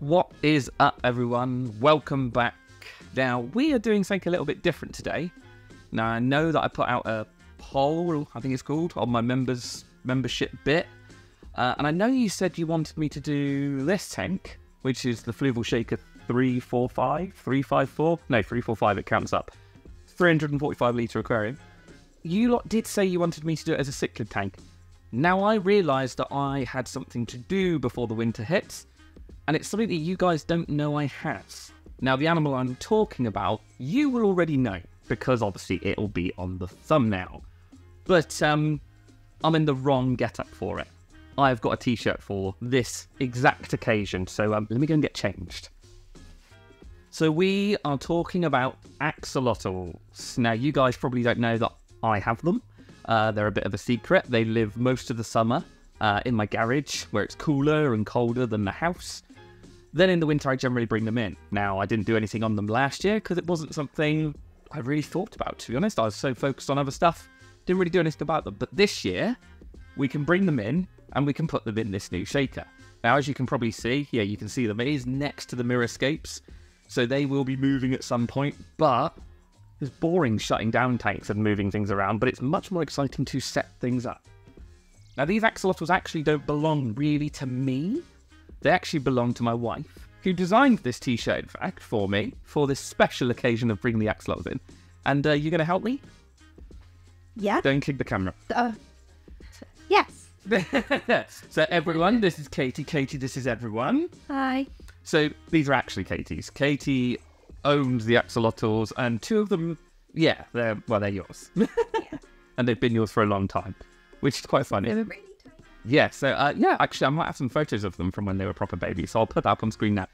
What is up, everyone? Welcome back. Now, we are doing something a little bit different today. Now, I know that I put out a poll, I think it's called, on my membership bit. And I know you said you wanted me to do this tank, which is the Fluval Shaker 354? No, 345, it counts up. 345 litre aquarium. You lot did say you wanted me to do it as a cichlid tank. Now, I realised that I had something to do before the winter hits, and it's something that you guys don't know I have. Now, the animal I'm talking about, you will already know, because obviously it'll be on the thumbnail. But I'm in the wrong get-up for it. I've got a t-shirt for this exact occasion, so let me go and get changed. So we are talking about axolotls. Now, you guys probably don't know that I have them. They're a bit of a secret. They live most of the summer in my garage, where it's cooler and colder than the house. Then in the winter, I generally bring them in. Now, I didn't do anything on them last year because it wasn't something I really thought about, to be honest. I was so focused on other stuff, didn't really do anything about them. But this year, we can bring them in and we can put them in this new shaker. Now, as you can probably see, yeah, you can see them. It is next to the mirror scapes, so they will be moving at some point. But it's boring shutting down tanks and moving things around, but it's much more exciting to set things up. Now, these axolotls actually don't belong really to me. They actually belong to my wife, who designed this t-shirt, in fact, for me, for this special occasion of bringing the axolotls in. And you're going to help me? Yeah. Don't kick the camera. Yes. So everyone, this is Katie. Katie, this is everyone. Hi. So these are actually Katie's. Katie owns the axolotls, and two of them, yeah, they're yours. Yeah. And they've been yours for a long time, which is quite funny. They were really tiny. Yeah, so yeah, actually I might have some photos of them from when they were proper babies, so I'll put that up on screen now.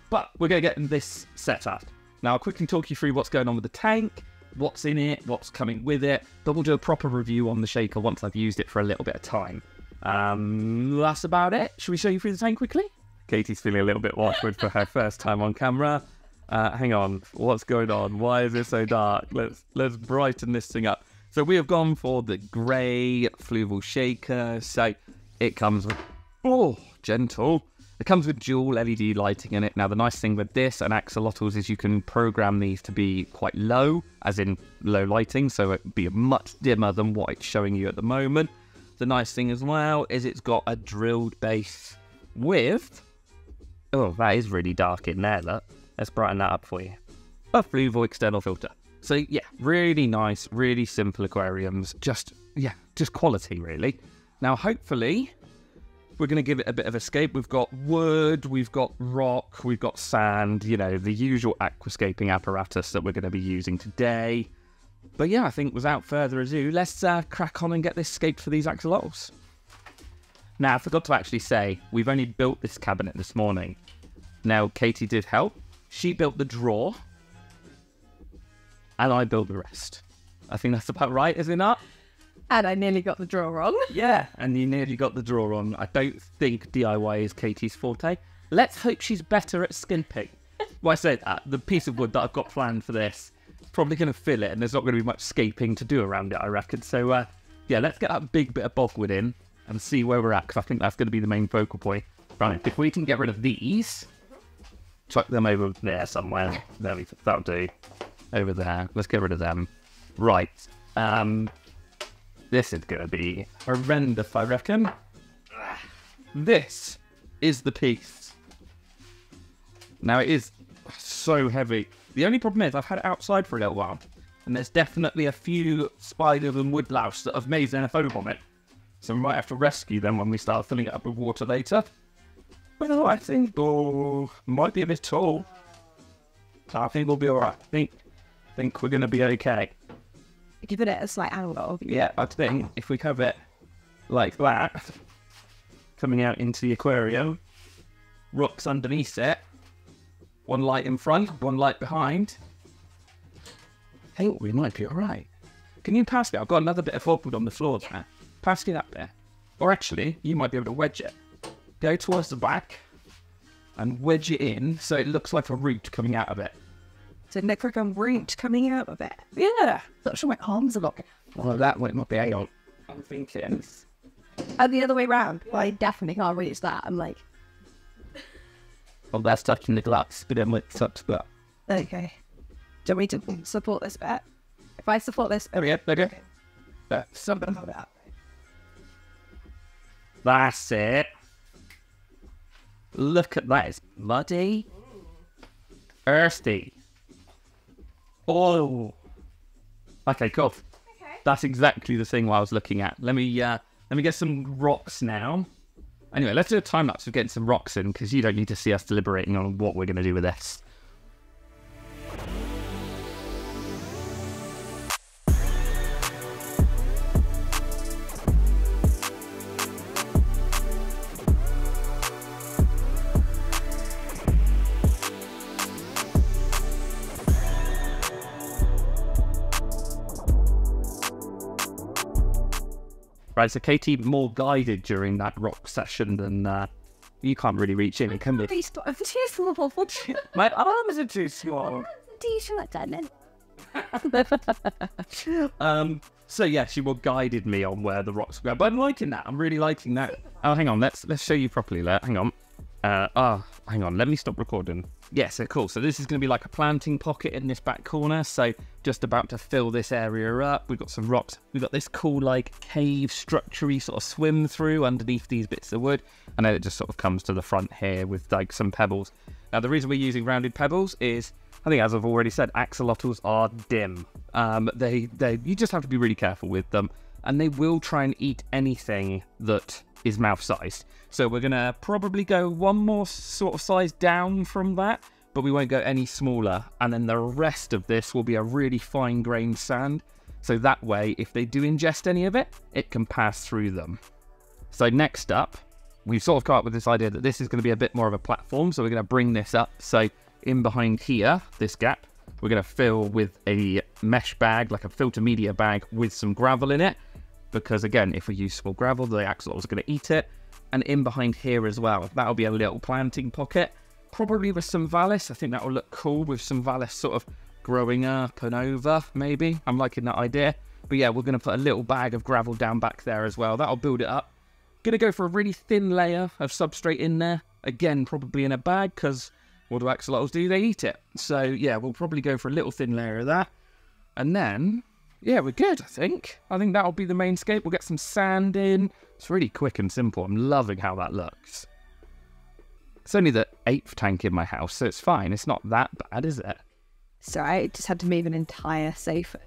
But we're going to get this set up. Now, I'll quickly talk you through what's going on with the tank, what's in it, what's coming with it, but we'll do a proper review on the shaker once I've used it for a little bit of time. That's about it. Should we show you through the tank quickly? Katie's feeling a little bit awkward for her first time on camera. Hang on, what's going on? Why is it so dark? Let's brighten this thing up. So we have gone for the grey Fluval Shaker. So it comes with, gentle. It comes with dual LED lighting in it. Now, the nice thing with this and axolotls is you can program these to be quite low, as in low lighting, so it'd be much dimmer than what it's showing you at the moment. The nice thing as well is it's got a drilled base with, that is really dark in there, look. Let's brighten that up for you. A Fluval external filter. So yeah, really nice, really simple aquariums. Just quality, really. Now, hopefully, we're going to give it a bit of escape. We've got wood, we've got rock, we've got sand, you know, the usual aquascaping apparatus that we're going to be using today. But yeah, I think without further ado, let's crack on and get this scaped for these axolotls. Now, I forgot to actually say, we've only built this cabinet this morning. Now, Katie did help. She built the drawer, and I built the rest. I think that's about right, is it not? And I nearly got the drawer wrong. Yeah, and you nearly got the drawer on. I don't think DIY is Katie's forte. Let's hope she's better at skimping. Well, I say that, the piece of wood that I've got planned for this is probably going to fill it, and there's not going to be much scaping to do around it, I reckon. So, yeah, let's get that big bit of bulkwood in and see where we're at, because I think that's going to be the main focal point. Right, if we can get rid of these, chuck them over there somewhere. That'll do. Over there. Let's get rid of them. Right. This is going to be horrendous, I reckon. This is the piece. Now, it is so heavy. The only problem is I've had it outside for a little while, and there's definitely a few spiders and woodlouse that have made their home on it. So we might have to rescue them when we start filling it up with water later. Well, I think, might be a bit tall. So I think we'll be alright. I think we're going to be okay. Give it a slight angle. Yeah, I think if we have it like that, coming out into the aquarium, rocks underneath it, one light in front, one light behind, I think we might be alright. Can you pass me? I've got another bit of hardwood on the floor there. Pass me that bit. Or actually, you might be able to wedge it. Go towards the back and wedge it in so it looks like a root coming out of it. So it looks like a root coming out of it. Yeah. Not sure my arms are looking. Well, that might not be on. I'm thinking. And the other way round. Well, I definitely can't reach that. I'm like... Well, that's touching the glass, but then it's up to that. Okay. Do you want me to support this bit? If I support this bit. Okay. That's Something like that. That's it. Look at that. It's muddy. Earthy. Oh. Okay, cool. Okay. That's exactly the thing I was looking at. Let me get some rocks now. Anyway, let's do a time lapse of getting some rocks in, because you don't need to see us deliberating on what we're going to do with this. Right, so Katie more guided during that rock session than you can't really reach in, can you? I'm too small. My arms are too small. So yeah, she more guided me on where the rocks go, but I'm liking that. I'm really liking that. Oh, hang on, let's show you properly. Hang on. Hang on, let me stop recording. Yeah, so cool. So this is going to be like a planting pocket in this back corner. So just about to fill this area up. We've got some rocks. We've got this cool like cave structure-y sort of swim through underneath these bits of wood. And then it just sort of comes to the front here with like some pebbles. Now the reason we're using rounded pebbles is, I think as I've already said, axolotls are dim. You just have to be really careful with them. And they will try and eat anything that is mouth-sized. So we're going to probably go one more sort of size down from that, but we won't go any smaller. And then the rest of this will be a really fine-grained sand. So that way, if they do ingest any of it, it can pass through them. So next up, we've sort of come up with this idea that this is going to be a bit more of a platform. So we're going to bring this up. So in behind here, this gap, we're going to fill with a mesh bag, like a filter media bag with some gravel in it. Because again, if we use small gravel, the axolotls are going to eat it. And in behind here as well, that'll be a little planting pocket, probably with some vallis. I think that will look cool with some vallis sort of growing up and over, maybe. I'm liking that idea. But yeah, we're going to put a little bag of gravel down back there as well. That'll build it up. Going to go for a really thin layer of substrate in there. Again, probably in a bag, because what do axolotls do? They eat it. So yeah, we'll probably go for a little thin layer of that. And then, yeah, we're good, I think. I think that'll be the main scape. We'll get some sand in. It's really quick and simple. I'm loving how that looks. It's only the 8th tank in my house, so it's fine. It's not that bad, is it? Sorry, I just had to move an entire sofa.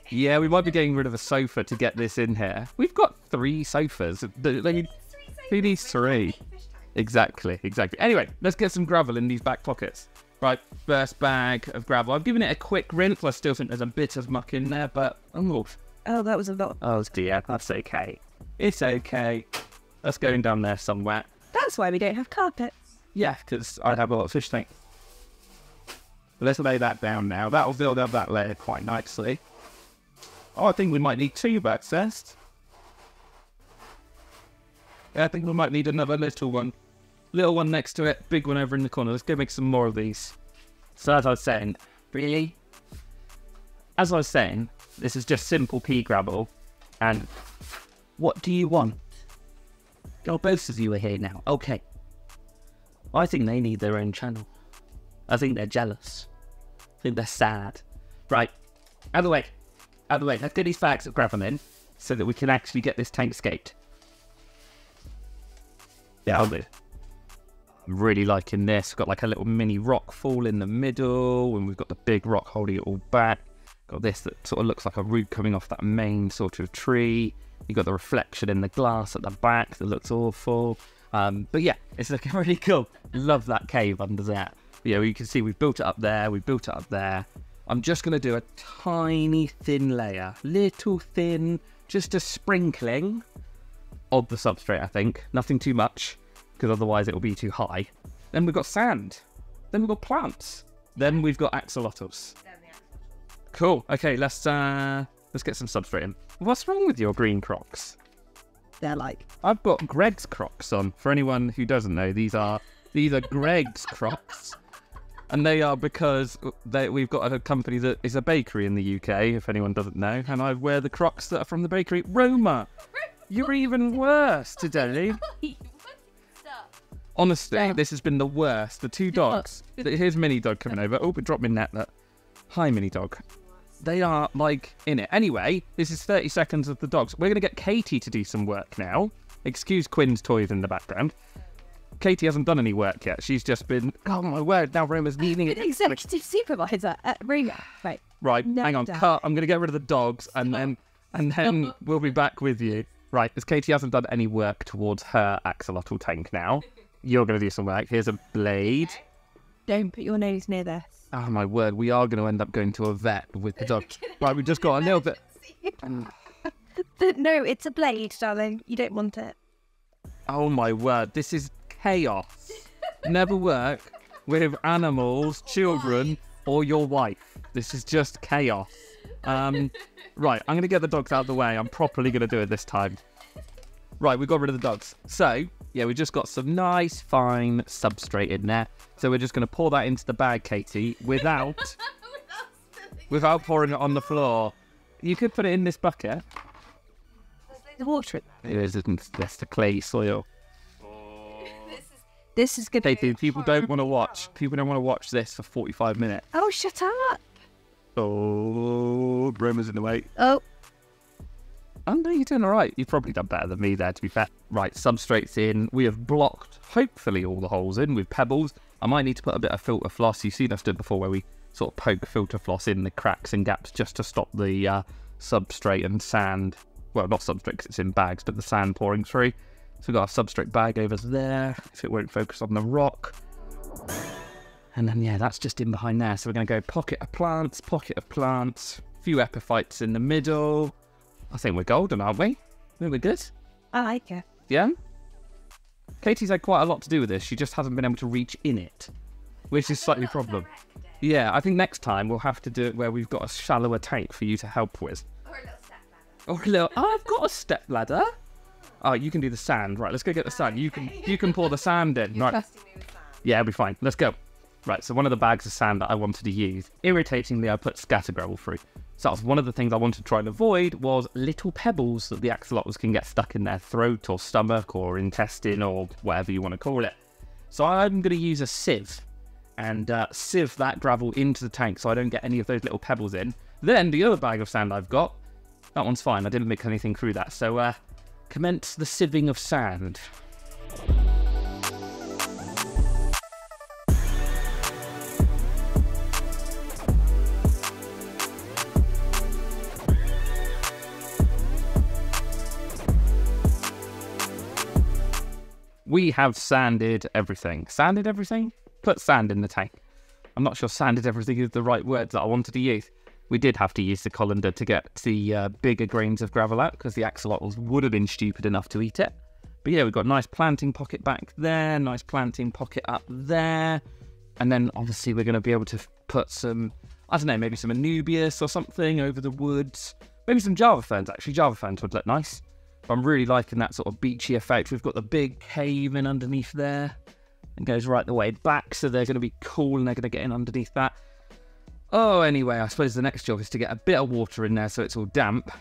Yeah, we might be getting rid of a sofa to get this in here. We've got 3 sofas. Who needs 3? Exactly. Anyway, let's get some gravel in these back pockets. Right, first bag of gravel. I've given it a quick rinse. I still think there's a bit of muck in there, but Oh, that was a lot. Oh dear, that's okay. It's okay. That's going down there somewhere. That's why we don't have carpets. Yeah, because I have a lot of fish tank. Let's lay that down now. That'll build up that layer quite nicely. Oh, I think we might need 2 bags first. Yeah, I think we might need another little one. Little one next to it, big one over in the corner. Let's go make some more of these. So as I was saying, really? As I was saying, this is just simple pea gravel. And what do you want? Oh, both of you are here now. Okay. I think they need their own channel. I think they're jealous. I think they're sad. Right. Out of the way. Out of the way. Let's get these bags of gravel in so that we can actually get this tank scaped. Yeah, I'll do. I'm really liking this. We've got like a little mini rock fall in the middle, and we've got the big rock holding it all back. Got this that sort of looks like a root coming off that main sort of tree. You've got the reflection in the glass at the back that looks awful. But yeah, it's looking really cool. Love that cave under there. But yeah, you can see we've built it up there. We've built it up there. I'm just going to do a tiny thin layer. Little thin, just a sprinkling of the substrate, I think. Nothing too much, because otherwise it will be too high. Then we've got sand. Then we've got plants. Then we've got axolotls. Cool. Okay, let's get some substrate in. What's wrong with your green Crocs? They're like... I've got Greg's Crocs on. For anyone who doesn't know, these are Greg's Crocs. And they are because we've got a company that is a bakery in the UK, if anyone doesn't know. And I wear the Crocs that are from the bakery. Roma, you're even worse today. Honestly, this has been the worst. The two dogs. Here's Mini Dog coming over. Oh, it dropped me net. Hi, Mini Dog. They are, like, in it. Anyway, this is 30 seconds of the dogs. We're going to get Katie to do some work now. Excuse Quinn's toys in the background. Katie hasn't done any work yet. She's just been, oh my word, now Roma's needing it. Executive supervisor at Roma. Right, hang on, cut. I'm going to get rid of the dogs and then we'll be back with you. Right, as Katie hasn't done any work towards her axolotl tank now, you're going to do some work. Here's a blade. Don't put your nose near this. Oh my word, we are going to end up going to a vet with the dog. Right, we've just got a little bit. No, it's a blade, darling. You don't want it. Oh my word, this is chaos. Never work with animals, children, or your wife. This is just chaos. Right, I'm going to get the dogs out of the way. I'm properly going to do it this time. Right, we got rid of the dogs. So, yeah, we just got some nice, fine substrate in there. So we're just going to pour that into the bag, Katie, without pouring it on the floor. You could put it in this bucket. There's water in there. It isn't. That's the clay soil. This is good. Katie, people don't want to watch. People don't want to watch this for 45 minutes. Oh, shut up. Oh, Roma's in the way. Oh. Oh, no, you're doing all right. You've probably done better than me there, to be fair. Right, substrate's in. We have blocked, hopefully, all the holes in with pebbles. I might need to put a bit of filter floss. You've seen us do it before where we sort of poke filter floss in the cracks and gaps just to stop the substrate and sand. Well, not substrate because it's in bags, but the sand pouring through. So we've got a substrate bag over there, if it won't focus on the rock. And then, yeah, that's just in behind there. So we're going to go pocket of plants, a few epiphytes in the middle. I think we're golden, aren't we? I think we're good. I like it. Yeah? Katie's had quite a lot to do with this. She just hasn't been able to reach in it, which is slightly a problem. Yeah, I think next time we'll have to do it where we've got a shallower tank for you to help with. Or a little step ladder. Or a little... Oh, I've got a step ladder. Oh, you can do the sand. Right, let's go get the sand. You can pour the sand in. You're right. trusting me with sand. Yeah, it'll be fine. Let's go. Right, so one of the bags of sand that I wanted to use, irritatingly, I put scatter gravel through. So that was one of the things I wanted to try and avoid was little pebbles that the axolotls can get stuck in their throat or stomach or intestine or whatever you want to call it. So I'm going to use a sieve and sieve that gravel into the tank so I don't get any of those little pebbles in. Then the other bag of sand I've got, that one's fine. I didn't mix anything through that. So commence the sieving of sand. We have sanded everything. Sanded everything? Put sand in the tank. I'm not sure sanded everything is the right words that I wanted to use. We did have to use the colander to get the bigger grains of gravel out because the axolotls would have been stupid enough to eat it. But yeah, we've got a nice planting pocket back there, nice planting pocket up there. And then obviously we're going to be able to put some, I don't know, maybe some Anubias or something over the woods. Maybe some Java ferns, actually. Java ferns would look nice. I'm really liking that sort of beachy effect. We've got the big cave in underneath there and goes right the way back, so they're going to be cool and they're going to get in underneath that. Oh, anyway, I suppose the next job is to get a bit of water in there so it's all damp.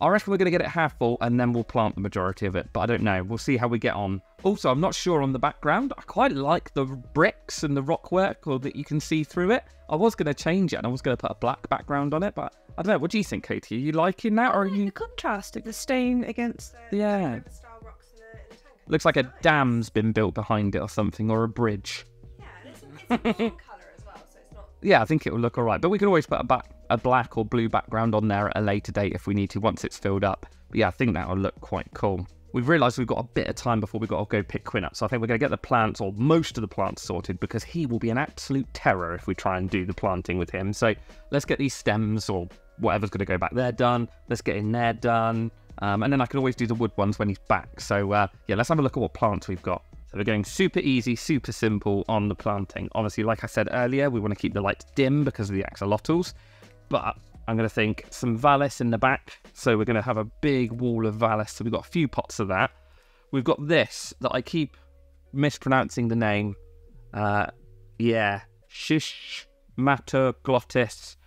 I reckon we're going to get it half full and then we'll plant the majority of it, but I don't know. We'll see how we get on. Also, I'm not sure on the background. I quite like the bricks and the rock work or that you can see through it. I was going to change it and I was going to put a black background on it, but I don't know. What do you think, Katie? Are you liking that? Or are you... The contrast of the stone against the style rocks in the tank. Looks like a dam's been built behind it or something, or a bridge. Yeah, and it's a warm colour as well, so it's not... Yeah, I think it will look all right. But we can always put a black or blue background on there at a later date if we need to, once it's filled up. But yeah, I think that will look quite cool. We've realised we've got a bit of time before we've got to go pick Quinn up. So I think we're going to get the plants, or most of the plants, sorted, because he will be an absolute terror if we try and do the planting with him. So let's get these stems, or whatever's going to go back there, done. Let's get in there done. And then I can always do the wood ones when he's back. So yeah, let's have a look at what plants we've got. So we're going super easy, super simple on the planting. Obviously, like I said earlier, we want to keep the lights dim because of the axolotls. But I'm going to think some Vallis in the back. So we're going to have a big wall of Vallis. So we've got a few pots of that. We've got this that I keep mispronouncing the name. Yeah, Shishmatoglottis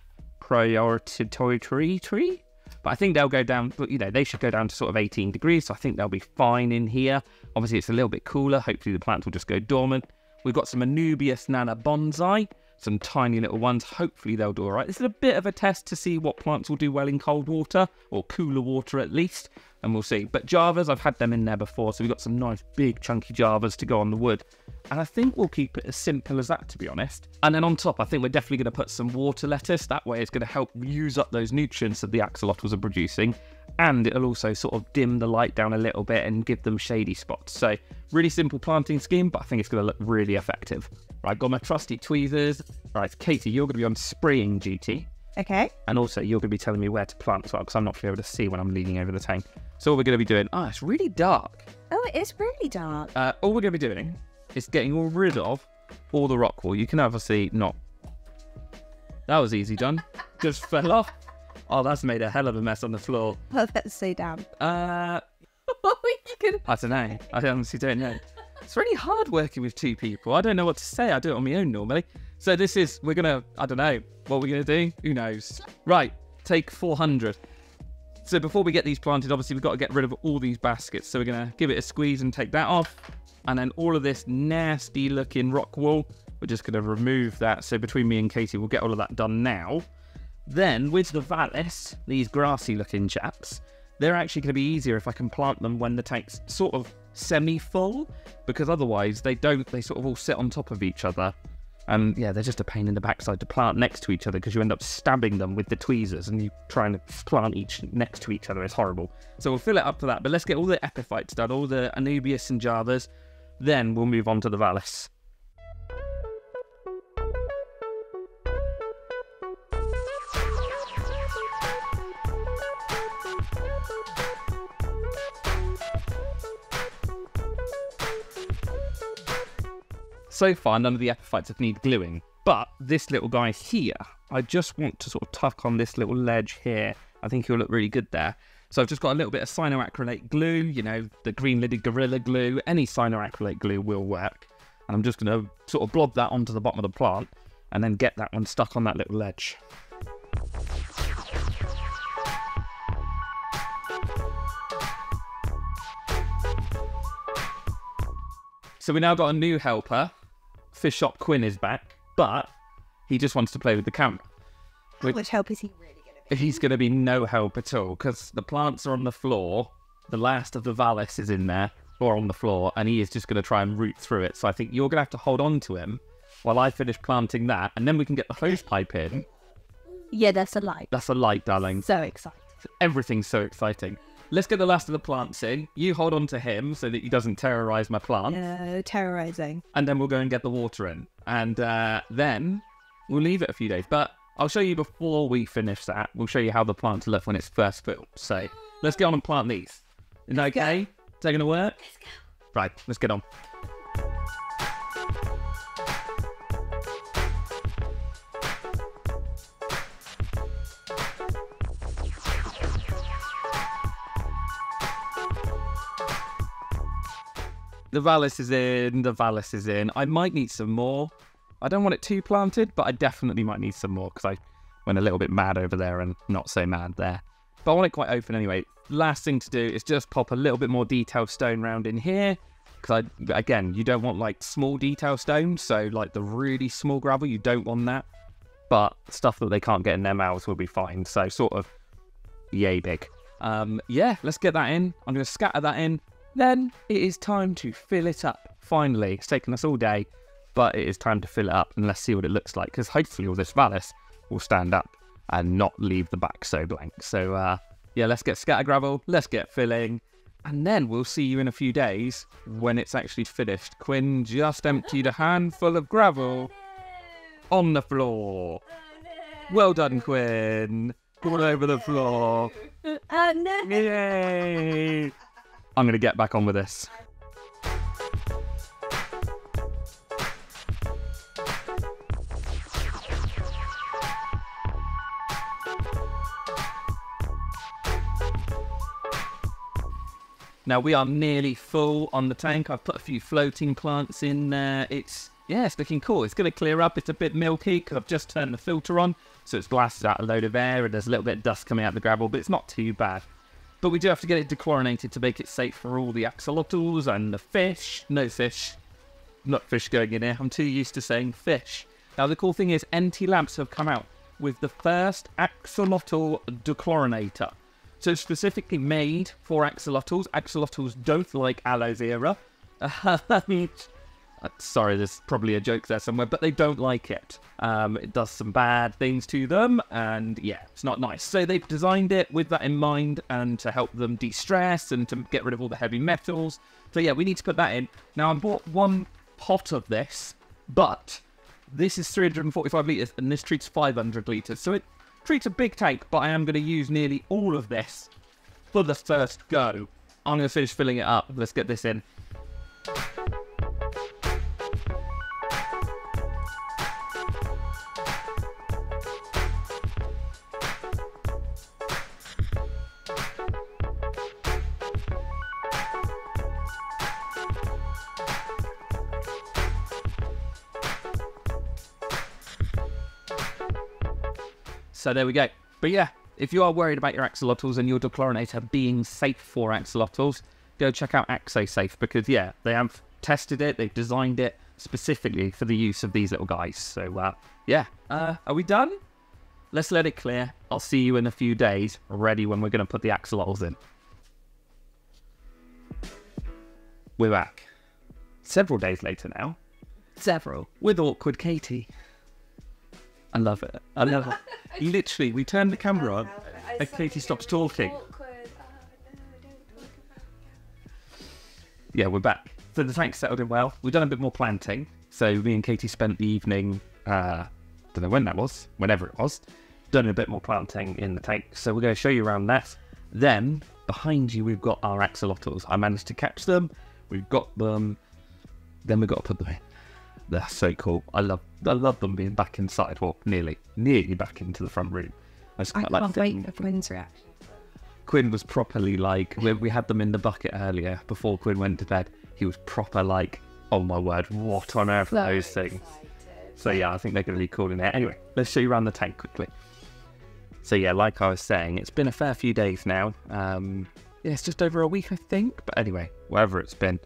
prioritatory tree. But I think they'll go down, but you know, they should go down to sort of 18 degrees. So I think they'll be fine in here. Obviously, it's a little bit cooler. Hopefully the plants will just go dormant. We've got some Anubias Nana Bonsai, some tiny little ones. Hopefully they'll do all right. This is a bit of a test to see what plants will do well in cold water, or cooler water at least, and we'll see. But Javas, I've had them in there before, so we've got some nice big chunky Javas to go on the wood. And I think we'll keep it as simple as that, to be honest. And then on top, I think we're definitely going to put some water lettuce. That way it's going to help use up those nutrients that the axolotls are producing. And it'll also sort of dim the light down a little bit and give them shady spots. So really simple planting scheme, but I think it's going to look really effective. Right, got my trusty tweezers. Right, Katie, you're going to be on spraying duty. Okay. And also you're going to be telling me where to plant as well, because I'm not going to be able to see when I'm leaning over the tank. So what we're going to be doing, it's really dark. Oh, it is really dark. All we're going to be doing is getting rid of all the rock wool. You can obviously not. That was easy done. Just fell off. Oh, that's made a hell of a mess on the floor. Oh, that's so damp. I don't know. I honestly don't know. It's really hard working with two people. I don't know what to say. I do it on my own normally. So we're going to, I don't know. What we're going to do? Who knows? Right, take 400. So before we get these planted, obviously we've got to get rid of all these baskets. So we're going to give it a squeeze and take that off. And then all of this nasty looking rock wool, we're just going to remove that. So between me and Katie, we'll get all of that done now. Then with the vallis, these grassy looking chaps, they're actually going to be easier if I can plant them when the tank's sort of semi-full, because otherwise they sort of all sit on top of each other. And yeah, they're just a pain in the backside to plant next to each other, because you end up stabbing them with the tweezers and you trying to plant each next to each other. It's horrible. So we'll fill it up for that, but let's get all the epiphytes done, all the Anubias and Javas, then we'll move on to the vallis. So far, none of the epiphytes have need gluing, but this little guy here, I just want to sort of tuck on this little ledge here. I think he'll look really good there. So I've just got a little bit of cyanoacrylate glue, you know, the green-lidded Gorilla Glue. Any cyanoacrylate glue will work. And I'm just going to sort of blob that onto the bottom of the plant and then get that one stuck on that little ledge. So we now got a new helper. Fish Shop Quinn is back, but he just wants to play with the camera. How much help is he really going to be? He's going to be no help at all, because the plants are on the floor. The last of the vallis is in there, or on the floor, and he is just going to try and root through it. So I think you're going to have to hold on to him while I finish planting that, and then we can get the hose pipe in. Yeah, that's a light. That's a light, darling. So exciting. Everything's so exciting. Let's get the last of the plants in. You hold on to him so that he doesn't terrorise my plant. No, terrorising. And then we'll go and get the water in. And then we'll leave it a few days. But I'll show you before we finish that. We'll show you how the plants look when it's first filled. So let's get on and plant these. Is that okay? Is that going to work? Let's go. Right, let's get on. The vallis is in, the vallis is in. I might need some more. I don't want it too planted, but I definitely might need some more, because I went a little bit mad over there and not so mad there. But I want it quite open anyway. Last thing to do is just pop a little bit more detailed stone round in here, because again, you don't want like small detail stones, so like the really small gravel, you don't want that. But stuff that they can't get in their mouths will be fine, so sort of yay big. Yeah, let's get that in. I'm going to scatter that in. Then it is time to fill it up. Finally, it's taken us all day, but it is time to fill it up, and let's see what it looks like, because hopefully all this vallis will stand up and not leave the back so blank. So yeah, let's get scatter gravel, let's get filling, and then we'll see you in a few days when it's actually finished. Quinn just emptied a handful of gravel on the floor. Well done, Quinn. All over the floor. Oh no! Yay! I'm going to get back on with this. Now we are nearly full on the tank. I've put a few floating plants in there. It's Yeah, it's looking cool. It's going to clear up. It's a bit milky because I've just turned the filter on, so it's blasted out a load of air and there's a little bit of dust coming out of the gravel, but it's not too bad. But we do have to get it dechlorinated to make it safe for all the axolotls and the fish. No fish. Not fish going in here. I'm too used to saying fish. Now, the cool thing is NT Labs have come out with the first axolotl dechlorinator. So it's specifically made for axolotls. Axolotls don't like aloe vera. Sorry, there's probably a joke there somewhere, but they don't like it. It does some bad things to them, and yeah, it's not nice. So they've designed it with that in mind, and to help them de-stress and to get rid of all the heavy metals. So yeah, we need to put that in. Now, I bought one pot of this, but this is 345 litres, and this treats 500 litres. So it treats a big tank, but I am going to use nearly all of this for the first go. I'm going to finish filling it up. Let's get this in. So there we go. But yeah, if you are worried about your axolotls and your dechlorinator being safe for axolotls, go check out AxoSafe, because yeah, they have tested it, they've designed it specifically for the use of these little guys. So yeah, are we done? Let's let it clear. I'll see you in a few days, ready when we're going to put the axolotls in. We're back. Several days later now. Several. With awkward Katie. I love it. I love it. Literally, we turned the camera on and Katie stops talking. Yeah, we're back. So the tank's settled in well. We've done a bit more planting. So me and Katie spent the evening, don't know when that was, whenever it was, done a bit more planting in the tank. So we're going to show you around that. Then, behind you, we've got our axolotls. I managed to catch them. We've got them. Then we've got to put them in. They're so cool. I love them being back inside. Well, nearly back into the front room. I can't wait for Quinn's reaction. Quinn was properly like, we had them in the bucket earlier before Quinn went to bed. He was proper like, oh my word, what on earth are those things? So yeah, I think they're going to be cool in there. Anyway, let's show you around the tank quickly. So yeah, like I was saying, it's been a fair few days now. Yeah, it's just over a week, I think. But anyway, wherever it's been,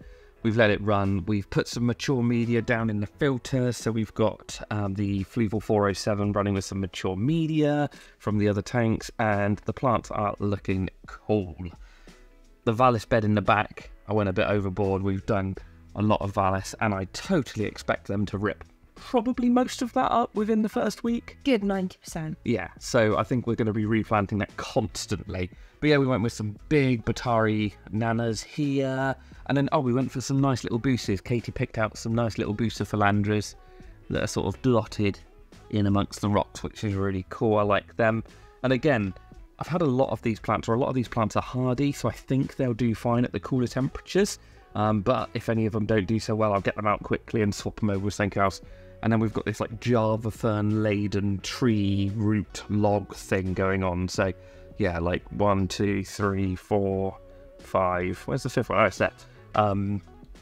we've let it run. We've put some mature media down in the filter. So we've got the Fluval 407 running with some mature media from the other tanks. And the plants are looking cool. The Vallis bed in the back, I went a bit overboard. We've done a lot of Vallis, and I totally expect them to rip probably most of that up within the first week. Good 90%. Yeah, so I think we're going to be replanting that constantly. But yeah, we went with some big Batari nanas here. And then, we went for some nice little boosters. Katie picked out some nice little booster philandras that are sort of dotted in amongst the rocks, which is really cool. I like them. And again, I've had a lot of these plants, or a lot of these plants are hardy, so I think they'll do fine at the cooler temperatures. But if any of them don't do so well, I'll get them out quickly and swap them over with something else. And then we've got this like Java fern laden tree root log thing going on. So yeah, like 1, 2, 3, 4, 5. Where's the fifth one? Oh, it's there.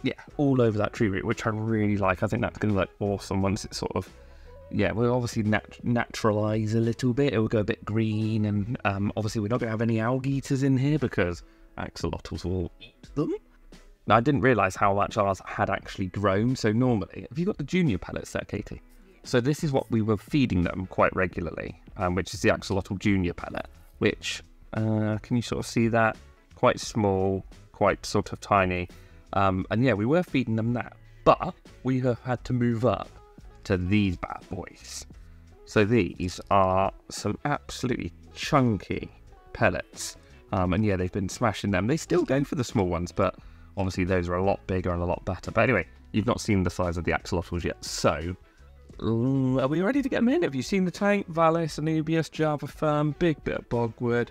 Yeah, all over that tree root, which I really like. I think that's going to look awesome once it's sort of, yeah, we'll obviously naturalise a little bit. It will go a bit green, and obviously we're not going to have any algae eaters in here because axolotls will eat them. Now, I didn't realise how much ours had actually grown. So normally, have you got the junior pellets there, Katie? Yeah. So this is what we were feeding them quite regularly, which is the Axolotl junior pellet, which, can you sort of see that? Quite small, quite sort of tiny. And yeah, we were feeding them that. But we have had to move up to these bad boys. So these are some absolutely chunky pellets. And yeah, they've been smashing them. They still go for the small ones, but obviously those are a lot bigger and a lot better. But anyway, you've not seen the size of the axolotls yet. So, are we ready to get them in? Have you seen the tank? Vallis, Anubias, Java Fern, big bit of bogwood.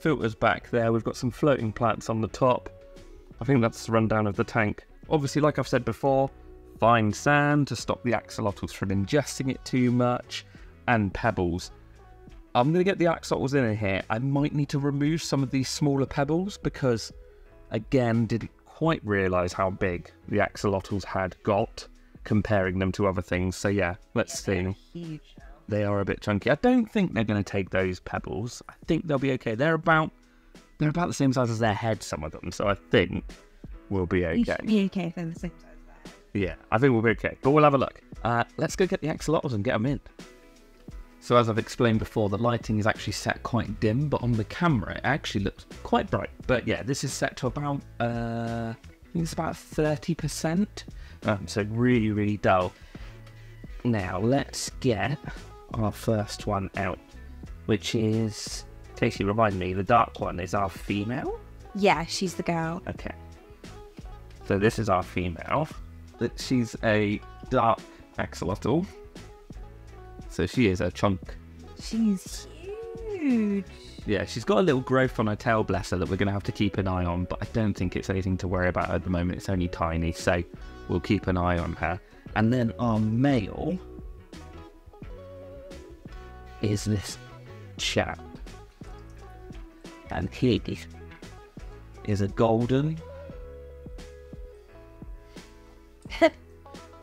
Filters back there. We've got some floating plants on the top. I think that's the rundown of the tank. Obviously, like I've said before, fine sand to stop the axolotls from ingesting it too much, and pebbles. I'm going to get the axolotls in here. I might need to remove some of these smaller pebbles because, again, didn't quite realise how big the axolotls had got. comparing them to other things. So yeah, let's see. Huge now. They are a bit chunky. I don't think they're going to take those pebbles. I think they'll be okay. They're about the same size as their head, some of them. So I think we'll be okay. You should be okay if they're the same size as that. Yeah, I think we'll be okay. But we'll have a look. Let's go get the axolotls and get them in. So as I've explained before, the lighting is actually set quite dim, but on the camera it actually looks quite bright. But yeah, this is set to about, I think it's about 30%. So really, really dull. Now let's get our first one out, which is, Casey, remind me, the dark one is our female? Yeah, she's the girl. Okay. So this is our female. She's a dark axolotl. So she is a chunk. She's huge. Yeah, she's got a little growth on her tail, bless her, that we're going to have to keep an eye on, but I don't think it's anything to worry about at the moment. It's only tiny, so we'll keep an eye on her. And then our male is this chap. And he is a golden.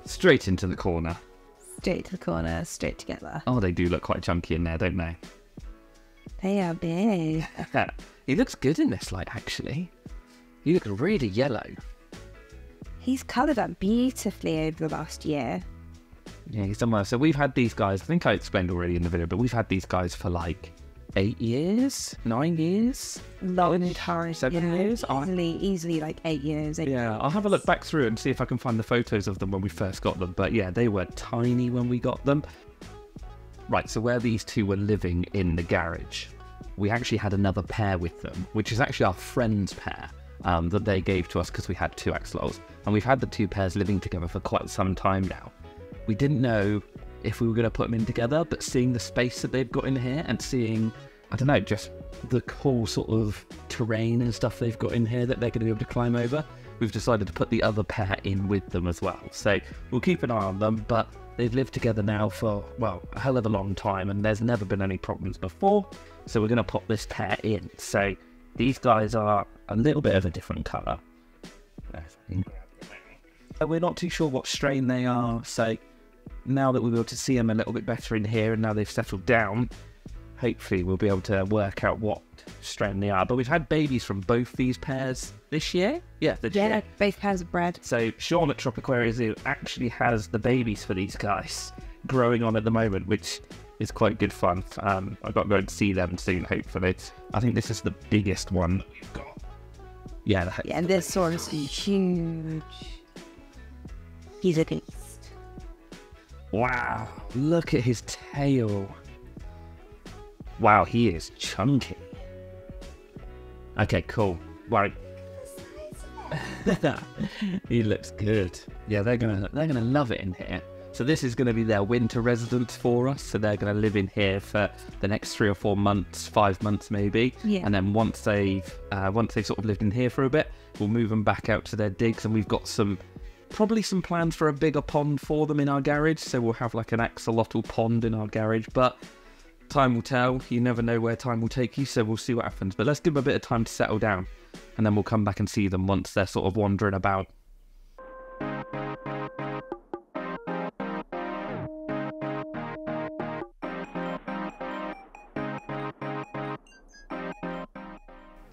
Straight into the corner. Straight to the corner, straight together. Oh, they do look quite chunky in there, don't they? They are big. He looks good in this light, actually. He looks really yellow. He's coloured up beautifully over the last year. Yeah, he's done well. So we've had these guys, I think I explained already in the video, but we've had these guys for like 8 years, 9 years, Long time. 7 years. Easily like 8 years. Yeah, I'll have a look back through and see if I can find the photos of them when we first got them. But yeah, they were tiny when we got them. Right, so where these two were living in the garage, we actually had another pair with them, which is actually our friend's pair that they gave to us because we had 2 axolotls. And we've had the 2 pairs living together for quite some time now. We didn't know if we were going to put them in together, but seeing the space that they've got in here and seeing, I don't know, just the cool sort of terrain and stuff they've got in here that they're going to be able to climb over, we've decided to put the other pair in with them as well. So we'll keep an eye on them, but they've lived together now for, well, a hell of a long time, and there's never been any problems before, so we're going to pop this pair in. So these guys are a little bit of a different colour. We're not too sure what strain they are, so now that we'll be able to see them a little bit better in here and now they've settled down, hopefully we'll be able to work out what strain they are. But we've had babies from both these pairs this year. Yeah, this year. Both pairs of bred. So Sean at Tropiquaria Zoo actually has the babies for these guys growing on at the moment, which is quite good fun. I've got to go and see them soon, hopefully. I think this is the biggest one that we've got. Yeah, and this one is huge. He's a beast. Wow, look at his tail. Wow, he is chunky. Okay, cool. Right. He looks good. Yeah, they're gonna love it in here. So this is gonna be their winter residence for us. So they're gonna live in here for the next 3 or 4 months, 5 months maybe. Yeah. And then once they've sort of lived in here for a bit, we'll move them back out to their digs, and we've got probably some plans for a bigger pond for them in our garage. So we'll have like an axolotl pond in our garage, but time will tell. You never know where time will take you, so we'll see what happens. But let's give them a bit of time to settle down, and then we'll come back and see them once they're sort of wandering about.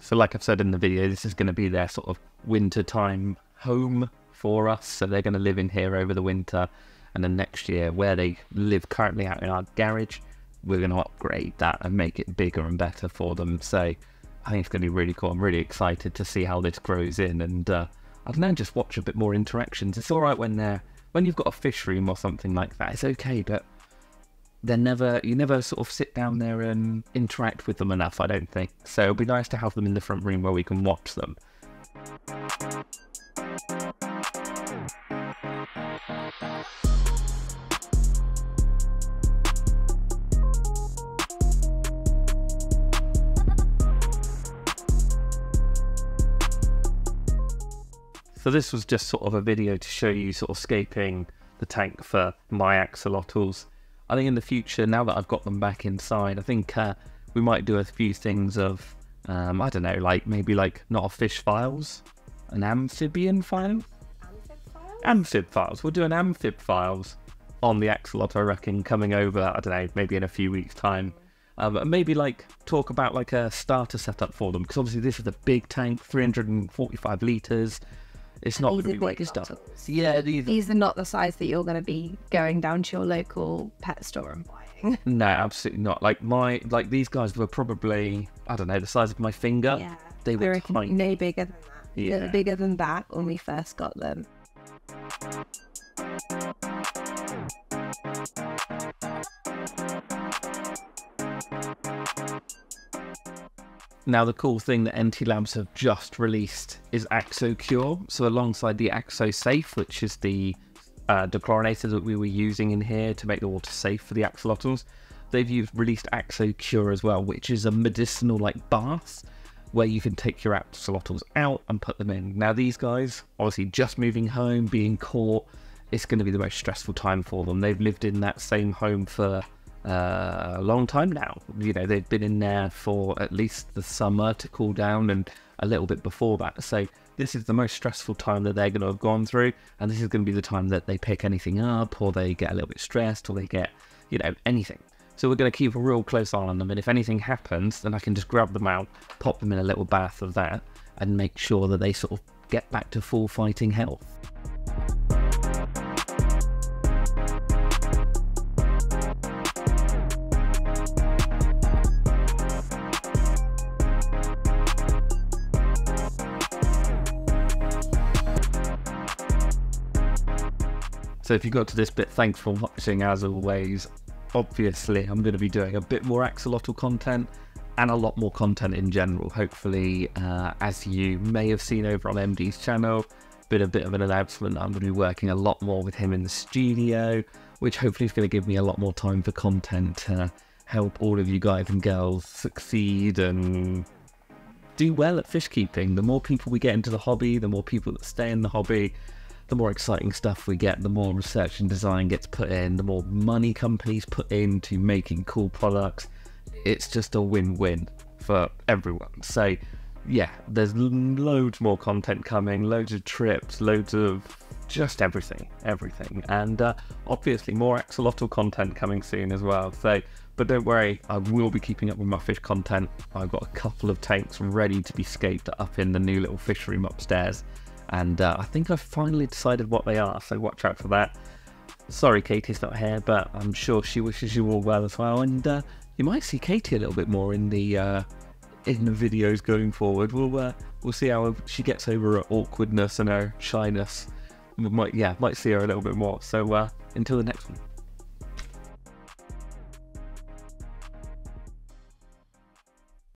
So like I've said in the video, this is going to be their sort of wintertime home for us. So they're going to live in here over the winter, and then next year, where they live currently out in our garage, we're going to upgrade that and make it bigger and better for them. So I think it's going to be really cool. I'm really excited to see how this grows in, and I don't know, just watch a bit more interactions. It's all right when you've got a fish room or something like that. It's okay, but you never sort of sit down there and interact with them enough, I don't think. So it'll be nice to have them in the front room where we can watch them. So this was just sort of a video to show you sort of scaping the tank for my axolotls. I think in the future, now that I've got them back inside, I think we might do a few things of, I don't know, like maybe like not a fish files, an amphibian file? Amphib file? amphib files. We'll do an amphib files on the axolotl, I reckon, coming over, I don't know, maybe in a few weeks' time. And maybe like talk about like a starter setup for them, because obviously this is a big tank, 345 litres. It's not going to be weight stuff. Yeah, these are not the size that you're going to be going down to your local pet store and buying. No, absolutely not. Like these guys were probably, I don't know, the size of my finger. Yeah, they were tiny. No bigger than that. Yeah. They were bigger than that when we first got them. Now, the cool thing that NT Labs have just released is AxoCure. So alongside the AxoSafe, which is the dechlorinator that we were using in here to make the water safe for the axolotls, they've released AxoCure as well, which is a medicinal like bath where you can take your axolotls out and put them in. Now, these guys, obviously just moving home, being caught, it's going to be the most stressful time for them. They've lived in that same home for a long time now. You know, they've been in there for at least the summer to cool down and a little bit before that. So this is the most stressful time that they're going to have gone through, and this is going to be the time that they pick anything up, or they get a little bit stressed, or they get, you know, anything. So we're going to keep a real close eye on them, and if anything happens, then I can just grab them out, pop them in a little bath of that, and make sure that they sort of get back to full fighting health. So if you got to this bit, thanks for watching as always. Obviously, I'm going to be doing a bit more axolotl content and a lot more content in general. Hopefully, as you may have seen over on MD's channel, been a bit of an announcement. I'm going to be working a lot more with him in the studio, which hopefully is going to give me a lot more time for content to help all of you guys and girls succeed and do well at fish keeping. The more people we get into the hobby, the more people that stay in the hobby, the more exciting stuff we get, the more research and design gets put in, the more money companies put into making cool products. It's just a win-win for everyone. So yeah, there's loads more content coming, loads of trips, loads of just everything. And obviously more axolotl content coming soon as well. So, but don't worry, I will be keeping up with my fish content. I've got a couple of tanks ready to be scaped up in the new little fish room upstairs. And I think I've finally decided what they are, so watch out for that. Sorry Katie's not here, but I'm sure she wishes you all well as well. And you might see Katie a little bit more in the videos going forward. We'll see how she gets over her awkwardness and her shyness. We might see her a little bit more. So until the next one.